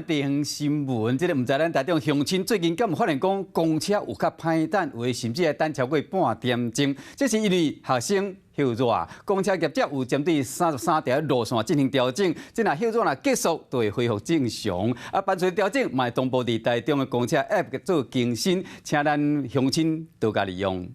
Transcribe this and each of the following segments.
地方新闻，这个唔知咱台中乡亲最近敢有发现讲公车有较歹等，有的甚至还等超过半点钟。这是因为学生休热，公车业者有针对33条路线进行调整，这若休热若结束，就会恢复正常。啊，伴随调整，嘛会同步伫台中的公车 App 做更新，请咱乡亲多加利用。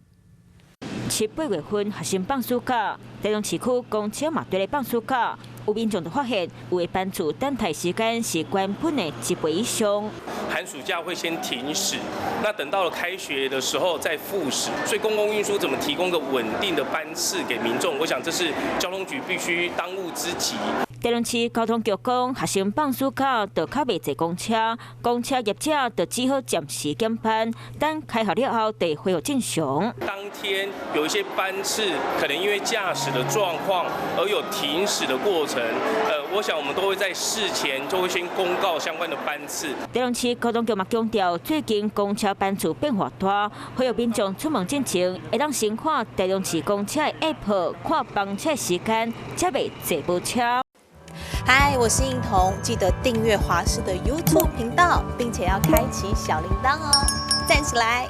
7、8月份学生放暑假，台中市区公车嘛对咧放暑假，有民众就发现，有的班次等待时间是原本的1倍以上。寒暑假会先停驶，那等到了开学的时候再复驶，所以公共运输怎么提供个稳定的班次给民众？我想这是交通局必须当务之急。 台中市交通局讲，学生放暑假就较袂坐公车，公车业者就只好暂时减班，等开学了后，就恢复正常。当天有一些班次可能因为驾驶的状况而有停驶的过程，我想我们都会在事前就会先公告相关的班次。台中市交通局嘛强调，最近公车班次变化大，呼吁民众出门之前会当先看台中市公车的 App， 看班车时间，才袂坐无车。 嗨，我是映彤，记得订阅华视的 YouTube 频道，并且要开启小铃铛哦，站起来！